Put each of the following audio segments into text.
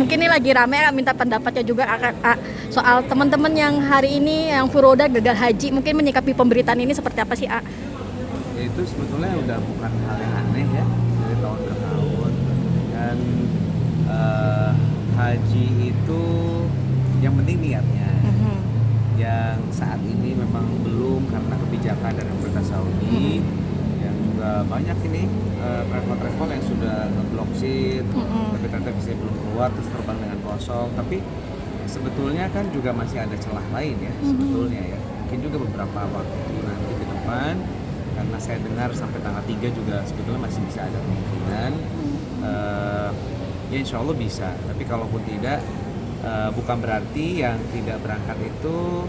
mungkin ini lagi rame minta pendapatnya juga soal teman-teman yang hari ini yang furoda gagal haji, mungkin menyikapi pemberitaan ini seperti apa sih, A? Ya, itu sebetulnya udah bukan hal yang aneh ya dari tahun ke tahun. Dan haji itu yang penting niatnya. Yang saat ini memang belum karena kebijakan dari pemerintah Saudi yang juga banyak ini travel yang sudah ngeblok seat, tapi ternyata bisa belum keluar terus terbang dengan kosong. Tapi sebetulnya kan juga masih ada celah lain ya sebetulnya ya. Mungkin juga beberapa waktu nanti ke depan, karena saya dengar sampai tanggal 3 juga sebetulnya masih bisa ada kemungkinan. Ya insya Allah bisa, tapi kalaupun tidak, bukan berarti yang tidak berangkat itu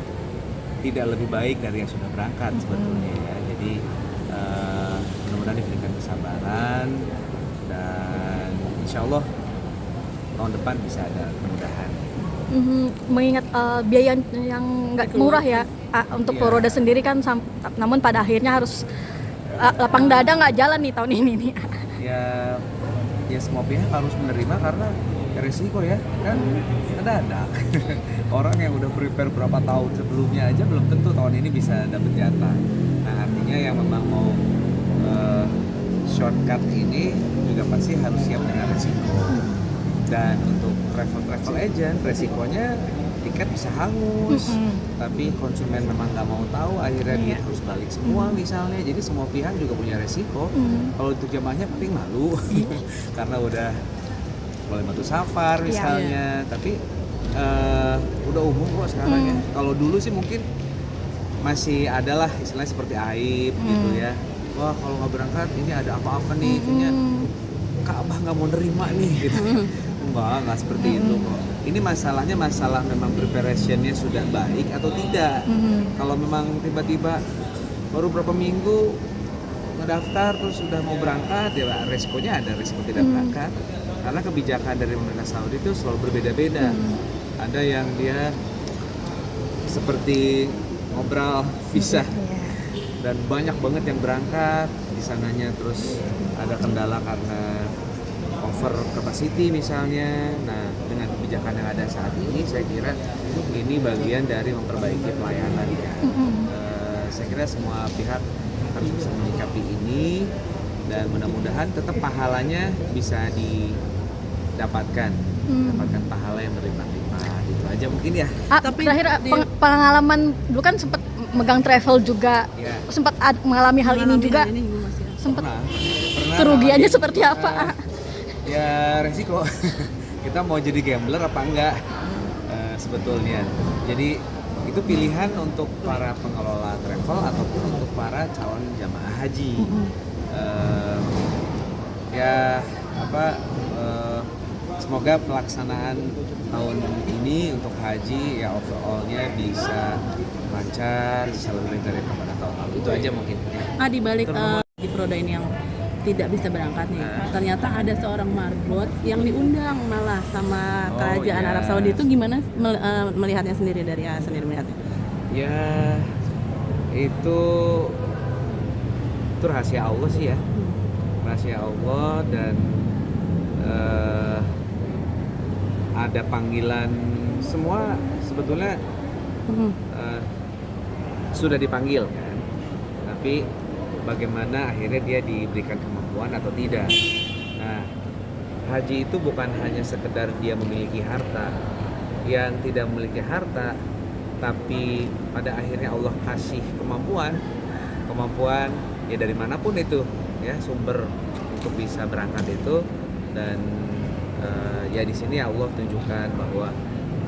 tidak lebih baik dari yang sudah berangkat sebetulnya ya. Jadi mudah-mudahan diberikan kesabaran dan insya Allah tahun depan bisa ada kemudahan. Mengingat biaya yang nggak murah ya untuk furoda sendiri kan, namun pada akhirnya harus lapang dada nggak jalan nih tahun ini nih. Ya semua pihak harus menerima karena resiko ya kan mendadak. Orang yang udah prepare berapa tahun sebelumnya aja belum tentu tahun ini bisa dapet jatah. Nah artinya yang memang mau shortcut ini juga pasti harus siap dengan resiko. Dan untuk travel agent resikonya tiket bisa hangus, tapi konsumen memang nggak mau tahu, akhirnya dia harus balik semua misalnya. Jadi semua pihak juga punya resiko. Kalau untuk jamaahnya paling malu karena udah mulai batu safar misalnya, tapi udah umum kok sekarang ya. Kalau dulu sih mungkin masih adalah istilahnya seperti aib gitu ya. Wah kalau nggak berangkat ini ada apa-apa nih, kayaknya Ka'bah nggak mau nerima nih gitu. Enggak seperti itu kok. Ini masalahnya masalah memang preparationnya sudah baik atau tidak. Kalau memang tiba-tiba baru berapa minggu ngedaftar terus sudah mau berangkat, ya resikonya ada resiko tidak berangkat. Karena kebijakan dari pemerintah Saudi itu selalu berbeda-beda. Ada yang dia seperti ngobrol visa dan banyak banget yang berangkat di sananya, terus ada kendala karena over capacity misalnya. Nah dengan kebijakan yang ada saat ini saya kira ini bagian dari memperbaiki pelayanan ya. Saya kira semua pihak harus bisa menyikapi ini dan mudah-mudahan tetap pahalanya bisa didapatkan, dapatkan pahala yang berlimpah-limpah. Itu aja mungkin ya. Tapi terakhir pengalaman dulu kan sempat megang travel juga, sempat mengalami hal ini juga. Sempat kerugiannya seperti apa? Ya resiko. Kita mau jadi gambler apa enggak sebetulnya. Jadi itu pilihan untuk para pengelola travel ataupun untuk para calon jamaah haji. Semoga pelaksanaan tahun ini untuk haji ya overallnya bisa lancar, bisa lebih baik daripada tahun lalu. Itu aja mungkin. Di balik di furoda ini yang tidak bisa berangkat nih, ternyata ada seorang marbot yang diundang malah sama kerajaan Arab Saudi. Itu gimana melihatnya sendiri dari sendiri melihatnya? Ya itu rahasia Allah sih ya, rahasia Allah. Dan ada panggilan, semua sebetulnya sudah dipanggil kan, tapi bagaimana akhirnya dia diberikan kemampuan atau tidak. Nah, haji itu bukan hanya sekedar dia memiliki harta. Yang tidak memiliki harta, tapi pada akhirnya Allah kasih kemampuan ya dari manapun itu ya sumber untuk bisa berangkat itu. Dan ya di sini Allah tunjukkan bahwa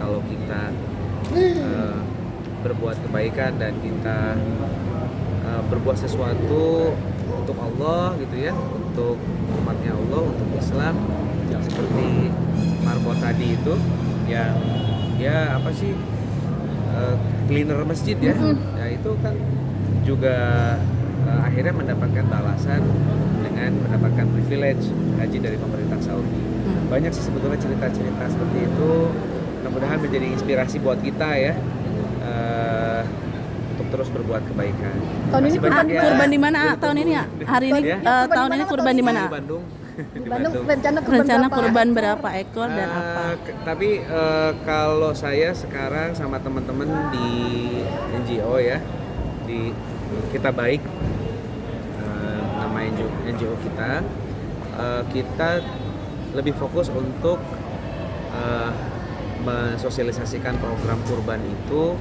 kalau kita berbuat kebaikan dan kita berbuat sesuatu untuk Allah gitu ya, untuk umatnya Allah, untuk Islam, seperti marbot tadi itu yang ya apa sih cleaner masjid ya, ya itu kan juga akhirnya mendapatkan balasan dengan mendapatkan privilege haji dari pemerintah Saudi. Banyak sih sebetulnya cerita-cerita seperti itu, mudah-mudahan menjadi inspirasi buat kita ya. Untuk terus berbuat kebaikan. Tahun ini kurban di mana tahun ini ya? Hari ini tahun ini kurban di mana? Di Bandung. Di Bandung Dibantu. rencana kurban Rencana berapa? kurban berapa ekor dan apa? Tapi kalau saya sekarang sama teman-teman di NGO ya, di Kita Baik, nama NGO kita, kita lebih fokus untuk mensosialisasikan program kurban itu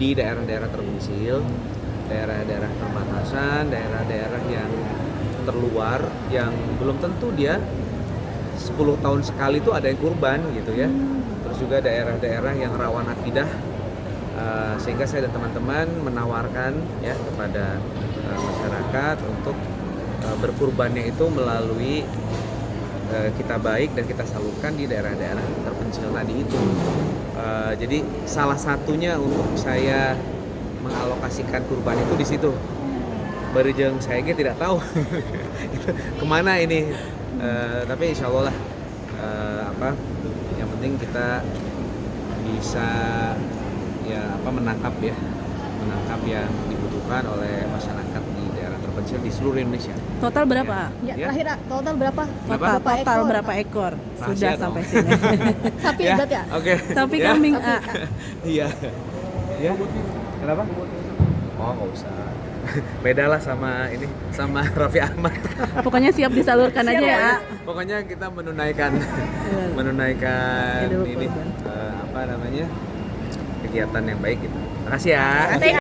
di daerah-daerah terpencil, daerah-daerah perbatasan, daerah-daerah yang terluar, yang belum tentu dia 10 tahun sekali tuh ada yang kurban gitu ya. Terus juga daerah-daerah yang rawan akidah, sehingga saya dan teman-teman menawarkan ya kepada masyarakat untuk berkurbannya itu melalui Kita Baik dan kita salurkan di daerah-daerah terpencil tadi itu. Jadi salah satunya untuk saya mengalokasikan kurban itu di situ. Barejeng saya tidak tahu kemana ini, tapi insya Allah lah, yang penting kita bisa menangkap yang dibutuhkan oleh masyarakat di daerah terpencil di seluruh Indonesia. Total berapa? Ya, Ya. terakhir total berapa? Total berapa ekor? Rahasia Sudah dong. sampai sini. Sapi Ya, berarti ya? oke. Sapi Ya. kambing Iya. Ya. Kenapa? Oh, nggak usah. Beda lah sama Raffi Ahmad. Pokoknya siap disalurkan aja ya. Pokoknya kita menunaikan Hidup ini kurban. kegiatan yang baik gitu. Makasih ya. Thank